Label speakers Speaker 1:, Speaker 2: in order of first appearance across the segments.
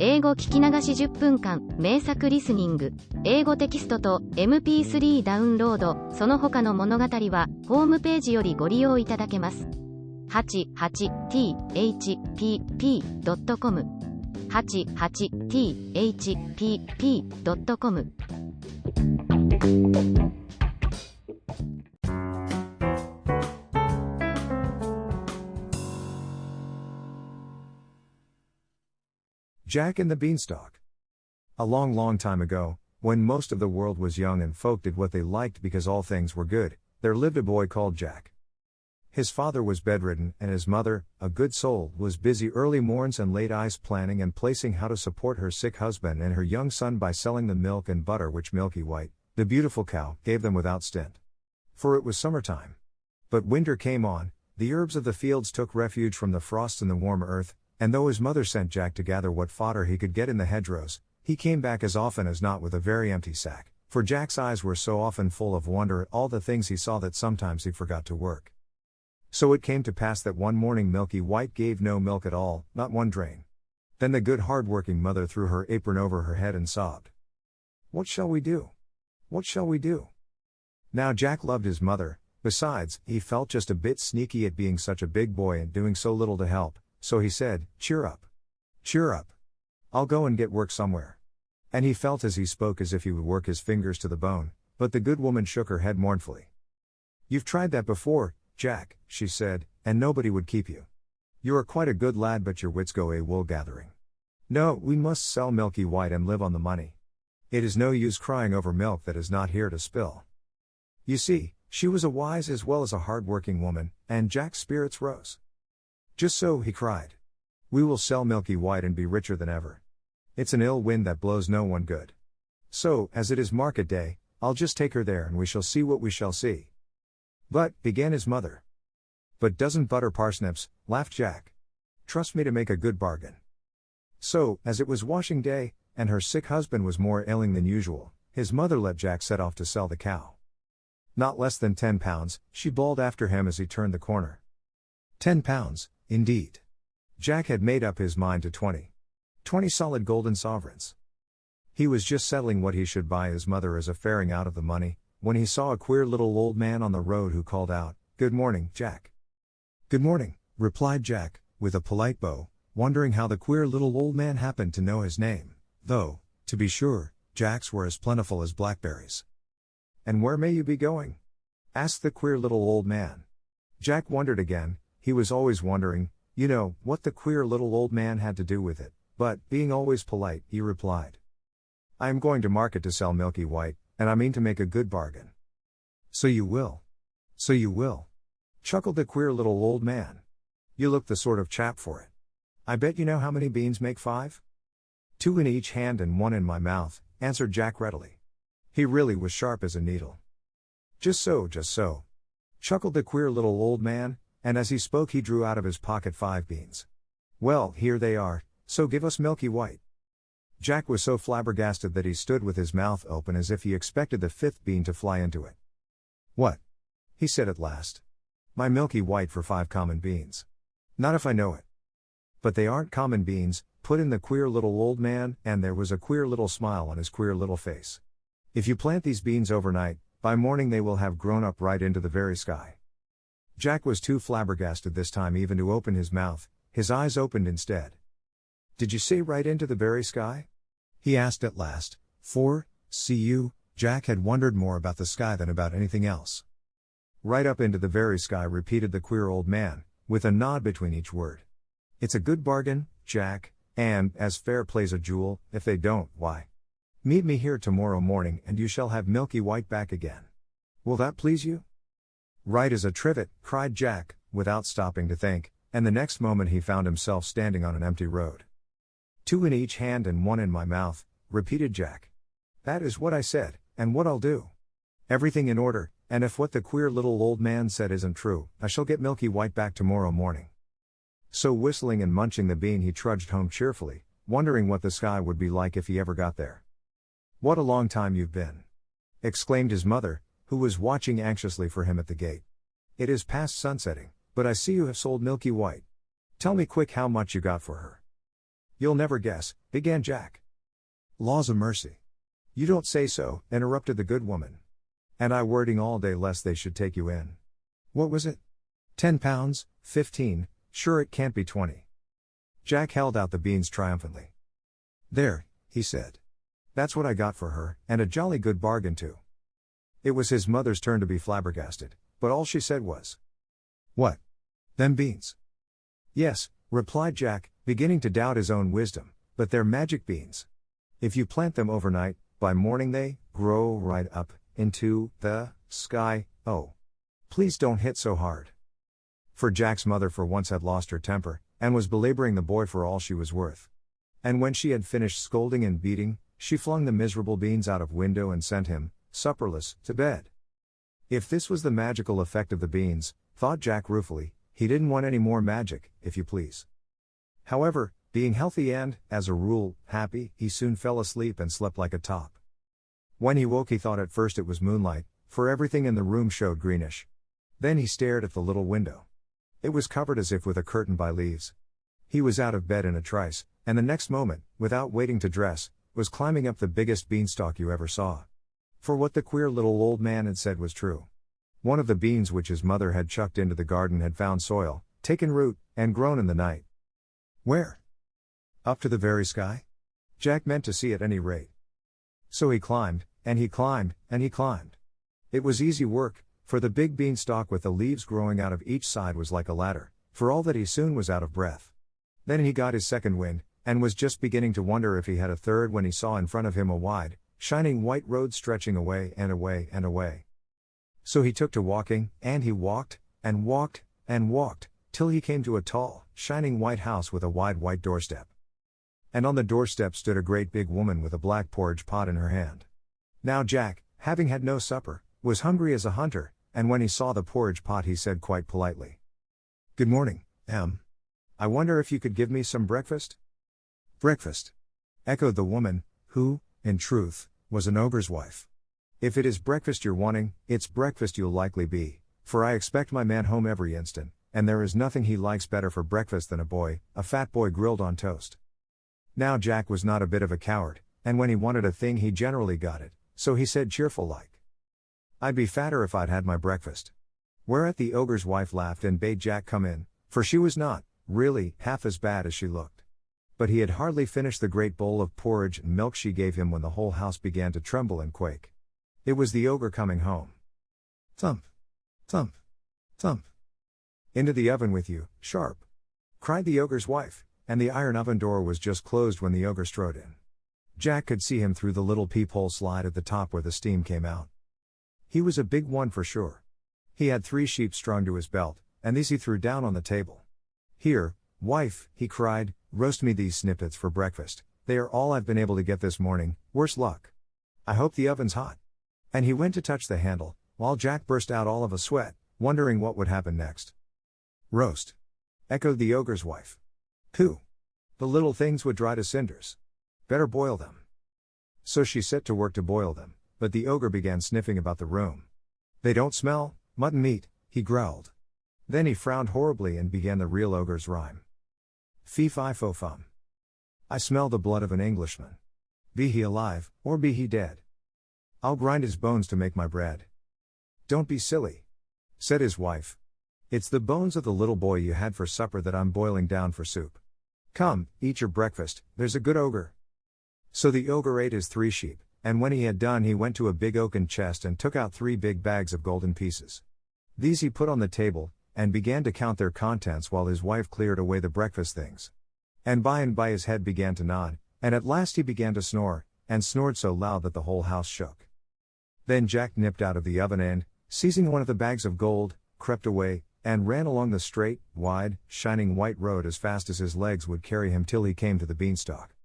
Speaker 1: 英語聞き流し10分間、名作リスニング、英語テキストと MP3 ダウンロード、その他の物語は、ホームページよりご利用いただけます。88thpp.com 88thpp.com
Speaker 2: Jack and the Beanstalk. A long, long time ago, when most of the world was young and folk did what they liked because all things were good, there lived a boy called Jack. His father was bedridden, and his mother, a good soul, was busy early morns and late eyes planning and placing how to support her sick husband and her young son by selling the milk and butter which Milky White, the beautiful cow, gave them without stint. For it was summertime. But winter came on, the herbs of the fields took refuge from the frost in the warm earth, and though his mother sent Jack to gather what fodder he could get in the hedgerows, he came back as often as not with a very empty sack, for Jack's eyes were so often full of wonder at all the things he saw that sometimes he forgot to work. So it came to pass that one morning Milky White gave no milk at all, not one drain. Then the good hard-working mother threw her apron over her head and sobbed. "What shall we do? What shall we do?" Now Jack loved his mother, besides, he felt just a bit sneaky at being such a big boy and doing so little to help. So he said, "Cheer up. Cheer up. I'll go and get work somewhere." And he felt as he spoke as if he would work his fingers to the bone, but the good woman shook her head mournfully. "You've tried that before, Jack," she said, "and nobody would keep you. You are quite a good lad, but your wits go a wool gathering. No, we must sell Milky White and live on the money. It is no use crying over milk that is not here to spill." You see, she was a wise as well as a hard-working woman, and Jack's spirits rose. "Just so," he cried. "We will sell Milky White and be richer than ever. It's an ill wind that blows no one good. So, as it is market day, I'll just take her there and we shall see what we shall see." "But," began his mother. "But doesn't butter parsnips," laughed Jack. "Trust me to make a good bargain." So, as it was washing day, and her sick husband was more ailing than usual, his mother let Jack set off to sell the cow. "Not less than 10 pounds, she bawled after him as he turned the corner. 10 pounds, indeed. Jack had made up his mind to 20. 20 solid golden sovereigns. He was just settling what he should buy his mother as a faring out of the money, when he saw a queer little old man on the road who called out, "Good morning, Jack." "Good morning," replied Jack, with a polite bow, wondering how the queer little old man happened to know his name, though, to be sure, Jack's were as plentiful as blackberries. "And where may you be going?" asked the queer little old man. Jack wondered again. He was always wondering, you know, what the queer little old man had to do with it, but, being always polite, he replied, "I am going to market to sell Milky White, and I mean to make a good bargain." "So you will. So you will," chuckled the queer little old man. "You look the sort of chap for it. I bet you know how many beans make 5? 2 in each hand and 1 in my mouth," answered Jack readily. He really was sharp as a needle. Just so," chuckled the queer little old man, and as he spoke he drew out of his pocket 5 beans. "Well, here they are, so give us Milky White." Jack was so flabbergasted that he stood with his mouth open as if he expected the 5th bean to fly into it. "What?" he said at last. "My Milky White for 5 common beans. Not if I know it." "But they aren't common beans," put in the queer little old man, and there was a queer little smile on his queer little face. "If you plant these beans overnight, by morning they will have grown up right into the very sky." Jack was too flabbergasted this time even to open his mouth, his eyes opened instead. "Did you say right into the very sky?" he asked at last, for, see you, Jack had wondered more about the sky than about anything else. "Right up into the very sky," repeated the queer old man, with a nod between each word. "It's a good bargain, Jack, and, as fair play's a jewel, if they don't, why, meet me here tomorrow morning and you shall have Milky White back again. Will that please you?" "Right as a trivet," cried Jack, without stopping to think, and the next moment he found himself standing on an empty road. 2 in each hand and 1 in my mouth," repeated Jack. "That is what I said, and what I'll do. Everything in order, and if what the queer little old man said isn't true, I shall get Milky White back tomorrow morning." So whistling and munching the bean he trudged home cheerfully, wondering what the sky would be like if he ever got there. "What a long time you've been!" exclaimed his mother, who was watching anxiously for him at the gate. "It is past sunsetting, but I see you have sold Milky White. Tell me quick how much you got for her." You'll never guess, began Jack. Laws o' mercy. You don't say so, interrupted the good woman. And I wording all day lest they should take you in. What was it? 10 pounds, 15, sure it can't be 20. Jack held out the beans triumphantly. There, he said. That's what I got for her, and a jolly good bargain too. It was his mother's turn to be flabbergasted, but all she said was, What? Them beans? Yes, replied Jack, beginning to doubt his own wisdom, but they're magic beans. If you plant them overnight, by morning they grow right up into the sky. Oh. Please don't hit so hard. For Jack's mother for once had lost her temper, and was belaboring the boy for all she was worth. And when she had finished scolding and beating, she flung the miserable beans out of window and sent him, supperless, to bed. If this was the magical effect of the beans, thought Jack ruefully, he didn't want any more magic, if you please. However, being healthy and, as a rule, happy, he soon fell asleep and slept like a top. When he woke he thought at first it was moonlight, for everything in the room showed greenish. Then he stared at the little window. It was covered as if with a curtain by leaves. He was out of bed in a trice, and the next moment, without waiting to dress, was climbing up the biggest beanstalk you ever saw. For what the queer little old man had said was true. One of the beans which his mother had chucked into the garden had found soil, taken root, and grown in the night. Where? Up to the very sky? Jack meant to see at any rate. So he climbed, and he climbed, and he climbed. It was easy work, for the big beanstalk with the leaves growing out of each side was like a ladder, for all that he soon was out of breath. Then he got his second wind, and was just beginning to wonder if he had a third when he saw in front of him a wide, shining white road stretching away and away and away. So he took to walking, and he walked, and walked, and walked, till he came to a tall, shining white house with a wide white doorstep. And on the doorstep stood a great big woman with a black porridge pot in her hand. Now Jack, having had no supper, was hungry as a hunter, and when he saw the porridge pot he said quite politely, Good morning, I wonder if you could give me some breakfast? Breakfast? Echoed the woman, who, in truth, was an ogre's wife. If it is breakfast you're wanting, it's breakfast you'll likely be, for I expect my man home every instant, and there is nothing he likes better for breakfast than a fat boy grilled on toast. Now Jack was not a bit of a coward, and when he wanted a thing he generally got it, so he said cheerful like, I'd be fatter if I'd had my breakfast. Whereat the ogre's wife laughed and bade Jack come in, for she was not, really, half as bad as she looked. But he had hardly finished the great bowl of porridge and milk she gave him when the whole house began to tremble and quake. It was the ogre coming home. Thump! Thump! Thump! Into the oven with you, sharp! Cried the ogre's wife, and the iron oven door was just closed when the ogre strode in. Jack could see him through the little peephole slide at the top where the steam came out. He was a big one for sure. He had 3 sheep strung to his belt, and these he threw down on the table. Here, wife, he cried, roast me these snippets for breakfast, they are all I've been able to get this morning, worse luck. I hope the oven's hot. And he went to touch the handle, while Jack burst out all of a sweat, wondering what would happen next. Roast! Echoed the ogre's wife. Pooh! The little things would dry to cinders. Better boil them. So she set to work to boil them, but the ogre began sniffing about the room. They don't smell, mutton meat, he growled. Then he frowned horribly and began the real ogre's rhyme. Fee-fi-fo-fum. I smell the blood of an Englishman. Be he alive, or be he dead. I'll grind his bones to make my bread. Don't be silly, said his wife. It's the bones of the little boy you had for supper that I'm boiling down for soup. Come, eat your breakfast, there's a good ogre. So the ogre ate his 3 sheep, and when he had done he went to a big oaken chest and took out 3 big bags of golden pieces. These he put on the table, and began to count their contents while his wife cleared away the breakfast things. And by his head began to nod, and at last he began to snore, and snored so loud that the whole house shook. Then Jack nipped out of the oven and, seizing one of the bags of gold, crept away, and ran along the straight, wide, shining white road as fast as his legs would carry him till he came to the beanstalk.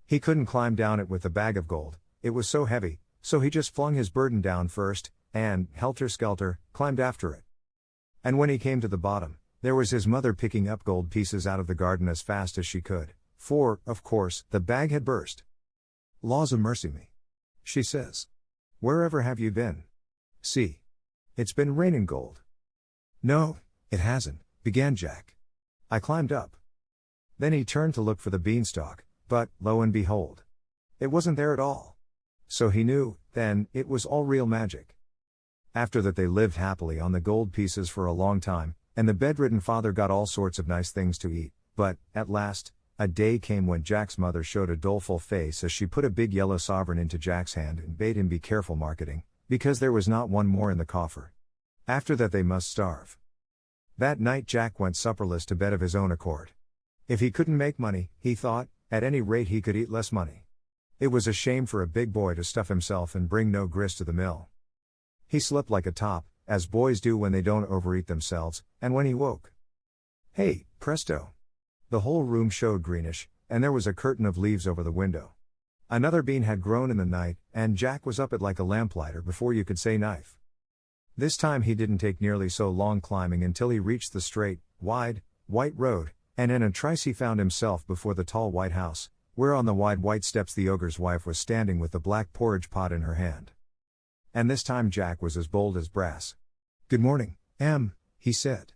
Speaker 2: He couldn't climb down it with the bag of gold, it was so heavy, so he just flung his burden down first, and, helter-skelter, climbed after it. And when he came to the bottom, there was his mother picking up gold pieces out of the garden as fast as she could, for, of course, the bag had burst. Laws a mercy me, she says. Wherever have you been? See. It's been raining gold. No, it hasn't, began Jack. I climbed up. Then he turned to look for the beanstalk, but, lo and behold, it wasn't there at all. So he knew, then, it was all real magic. After that they lived happily on the gold pieces for a long time, and the bedridden father got all sorts of nice things to eat, but, at last, a day came when Jack's mother showed a doleful face as she put a big yellow sovereign into Jack's hand and bade him be careful marketing, because there was not one more in the coffer. After that they must starve. That night Jack went supperless to bed of his own accord. If he couldn't make money, he thought, at any rate he could eat less money. It was a shame for a big boy to stuff himself and bring no grist to the mill. He slept like a top, as boys do when they don't overeat themselves, and when he woke, hey, presto! The whole room showed greenish, and there was a curtain of leaves over the window. Another bean had grown in the night, and Jack was up it like a lamplighter before you could say knife. This time he didn't take nearly so long climbing until he reached the straight, wide, white road, and in a trice he found himself before the tall white house, where on the wide white steps the ogre's wife was standing with the black porridge pot in her hand. And this time Jack was as bold as brass. "Good morning, Em," he said.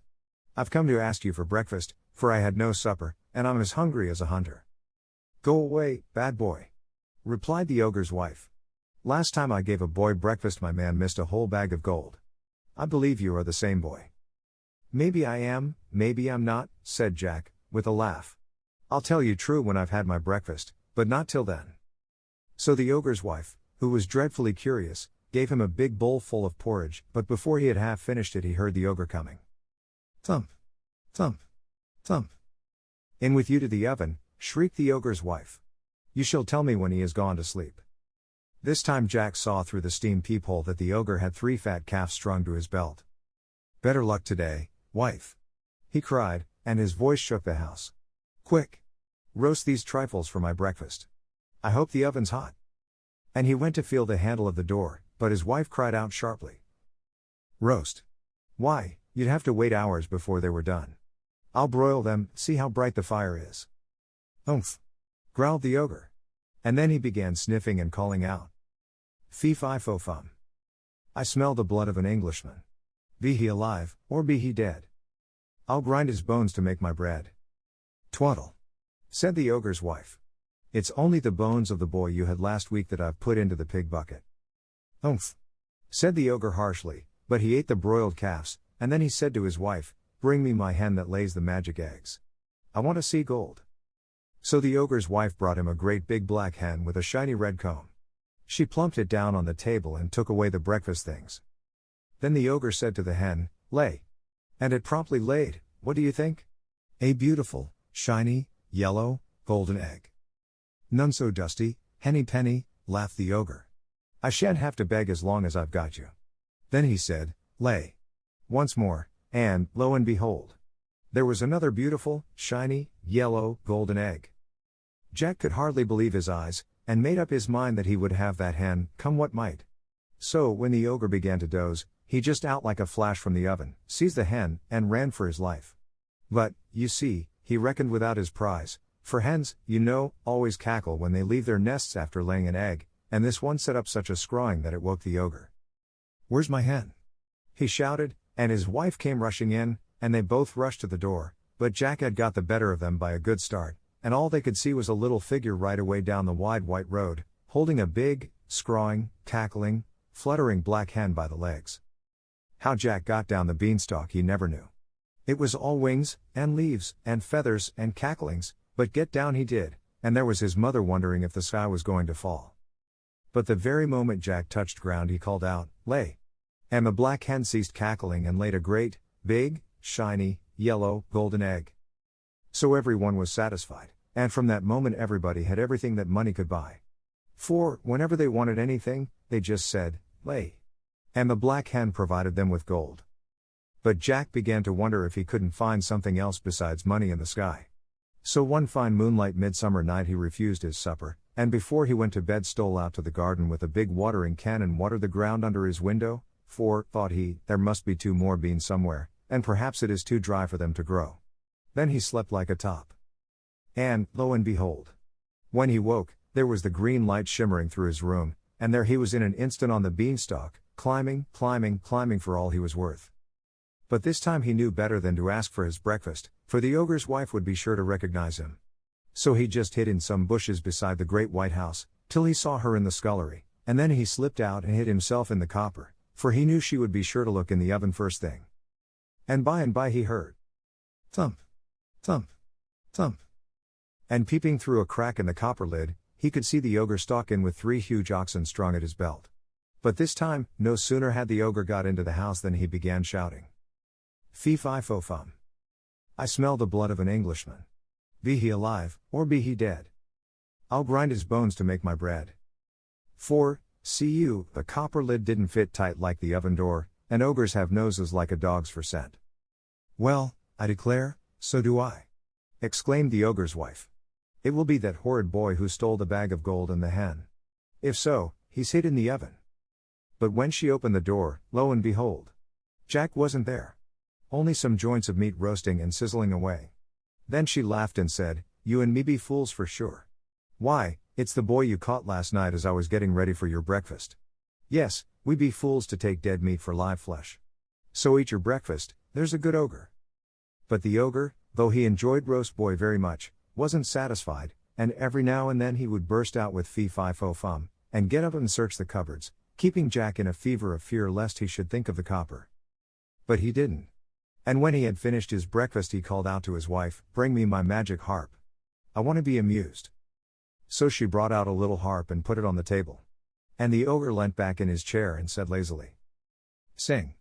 Speaker 2: "I've come to ask you for breakfast, for I had no supper, and I'm as hungry as a hunter." "Go away, bad boy," replied the ogre's wife. "Last time I gave a boy breakfast my man missed a whole bag of gold. I believe you are the same boy." "Maybe I am, maybe I'm not," said Jack, with a laugh. "I'll tell you true when I've had my breakfast, but not till then." So the ogre's wife, who was dreadfully curious, gave him a big bowl full of porridge, but before he had half finished it he heard the ogre coming. Thump! Thump! Thump! "In with you to the oven," shrieked the ogre's wife. "You shall tell me when he has gone to sleep." This time Jack saw through the steam peephole that the ogre had 3 fat calves strung to his belt. "Better luck today, wife," he cried, and his voice shook the house. "Quick! Roast these trifles for my breakfast. I hope the oven's hot." And he went to feel the handle of the door, but his wife cried out sharply. "Roast? Why, you'd have to wait hours before they were done. I'll broil them, see how bright the fire is." "Umph!" growled the ogre. And then he began sniffing and calling out. "Fee-fi-fo-fum. I smell the blood of an Englishman. Be he alive, or be he dead. I'll grind his bones to make my bread." "Twaddle," said the ogre's wife. "It's only the bones of the boy you had last week that I've put into the pig bucket." "Umph," said the ogre harshly, but he ate the broiled calves, and then he said to his wife, "Bring me my hen that lays the magic eggs. I want to see gold." So the ogre's wife brought him a great big black hen with a shiny red comb. She plumped it down on the table and took away the breakfast things. Then the ogre said to the hen, "Lay." And it promptly laid, what do you think? A beautiful, shiny, yellow, golden egg. "None so dusty, henny penny," laughed the ogre. "I shan't have to beg as long as I've got you." Then he said, "Lay." Once more, and, lo and behold, there was another beautiful, shiny, yellow, golden egg. Jack could hardly believe his eyes, and made up his mind that he would have that hen, come what might. So, when the ogre began to doze, he just out like a flash from the oven, seized the hen, and ran for his life. But, you see, he reckoned without his prize, for hens, you know, always cackle when they leave their nests after laying an egg, and this one set up such a scrawling that it woke the ogre. "Where's my hen?" he shouted, and his wife came rushing in, and they both rushed to the door, but Jack had got the better of them by a good start, and all they could see was a little figure right away down the wide white road, holding a big, scrawling, cackling, fluttering black hen by the legs. How Jack got down the beanstalk he never knew. It was all wings, and leaves, and feathers, and cacklings, but get down he did, and there was his mother wondering if the sky was going to fall. But the very moment Jack touched ground he called out, "Lay!" And the black hen ceased cackling and laid a great, big, shiny, yellow, golden egg. So everyone was satisfied, and from that moment everybody had everything that money could buy. For, whenever they wanted anything, they just said, "Lay." And the black hen provided them with gold. But Jack began to wonder if he couldn't find something else besides money in the sky. So one fine moonlight midsummer night he refused his supper, and before he went to bed stole out to the garden with a big watering can and watered the ground under his window, for, thought he, there must be 2 more beans somewhere, and perhaps it is too dry for them to grow. Then he slept like a top. And, lo and behold, when he woke, there was the green light shimmering through his room, and there he was in an instant on the beanstalk, climbing, climbing, climbing for all he was worth. But this time he knew better than to ask for his breakfast, for the ogre's wife would be sure to recognize him. So he just hid in some bushes beside the great white house, till he saw her in the scullery, and then he slipped out and hid himself in the copper, for he knew she would be sure to look in the oven first thing. And by he heard thump, thump, thump. And peeping through a crack in the copper lid, he could see the ogre stalk in with 3 huge oxen strung at his belt. But this time, no sooner had the ogre got into the house than he began shouting. Fee-fi-fo-fum. I smell the blood of an Englishman. Be he alive, or be he dead. I'll grind his bones to make my bread. For, see you, the copper lid didn't fit tight like the oven door, and ogres have noses like a dog's for scent. Well, I declare, so do I, exclaimed the ogre's wife. It will be that horrid boy who stole the bag of gold and the hen. If so, he's hid in the oven. But when she opened the door, lo and behold, Jack wasn't there. Only some joints of meat roasting and sizzling away. Then she laughed and said, You and me be fools for sure. Why, it's the boy you caught last night as I was getting ready for your breakfast. Yes, we be fools to take dead meat for live flesh. So eat your breakfast, there's a good ogre. But the ogre, though he enjoyed roast boy very much, wasn't satisfied, and every now and then he would burst out with fee-fi-fo-fum, and get up and search the cupboards, keeping Jack in a fever of fear lest he should think of the copper. But he didn't. And when he had finished his breakfast he called out to his wife, Bring me my magic harp. I want to be amused. So she brought out a little harp and put it on the table. And the ogre leant back in his chair and said lazily, Sing.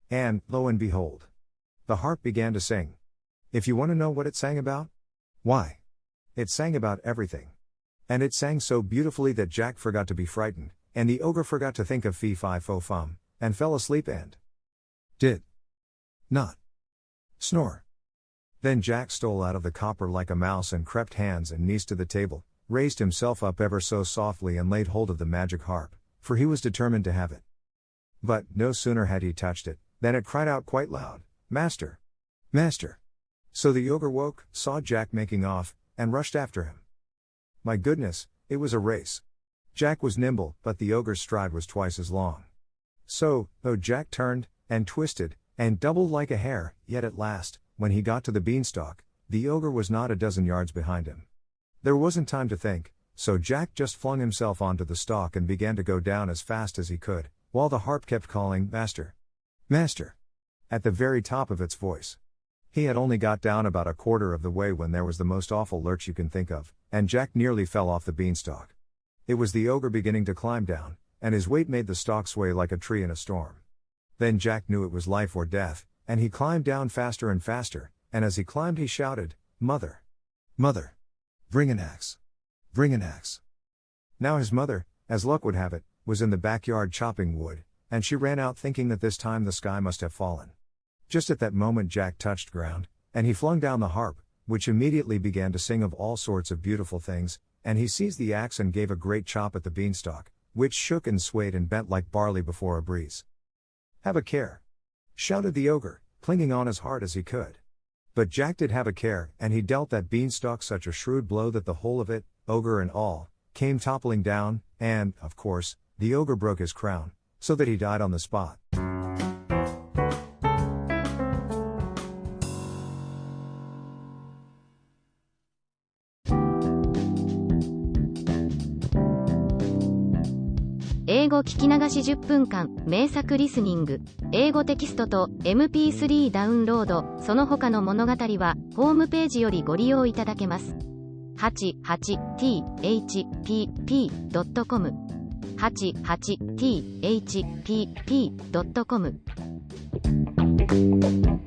Speaker 2: And, lo and behold, the harp began to sing. If you want to know what it sang about? Why, it sang about everything. And it sang so beautifully that Jack forgot to be frightened, and the ogre forgot to think of fee-fi-fo-fum, and fell asleep and did not snore. Then Jack stole out of the copper like a mouse and crept hands and knees to the table, raised himself up ever so softly and laid hold of the magic harp, for he was determined to have it. But, no sooner had he touched it, than it cried out quite loud, Master! Master! So the ogre woke, saw Jack making off, and rushed after him. My goodness, it was a race. Jack was nimble, but the ogre's stride was twice as long. So, though Jack turned, and twisted, and doubled like a hare, yet at last, when he got to the beanstalk, the ogre was not a dozen yards behind him. There wasn't time to think, so Jack just flung himself onto the stalk and began to go down as fast as he could, while the harp kept calling, Master! Master! At the very top of its voice. He had only got down about a quarter of the way when there was the most awful lurch you can think of, and Jack nearly fell off the beanstalk. It was the ogre beginning to climb down, and his weight made the stalk sway like a tree in a storm. Then Jack knew it was life or death, and he climbed down faster and faster, and as he climbed he shouted, Mother! Mother! Bring an axe! Bring an axe! Now his mother, as luck would have it, was in the backyard chopping wood, and she ran out thinking that this time the sky must have fallen. Just at that moment Jack touched ground, and he flung down the harp, which immediately began to sing of all sorts of beautiful things, and he seized the axe and gave a great chop at the beanstalk, which shook and swayed and bent like barley before a breeze. Have a care! Shouted the ogre, clinging on as hard as he could. But Jack did have a care, and he dealt that beanstalk such a shrewd blow that the whole of it, ogre and all, came toppling down, and, of course, the ogre broke his crown, so that he died on the spot.
Speaker 1: 英語聞き流し10分間、名作リスニング、英語テキストと MP3 ダウンロード、その他の物語は、ホームページよりご利用いただけます。88thpp.com 88thpp.com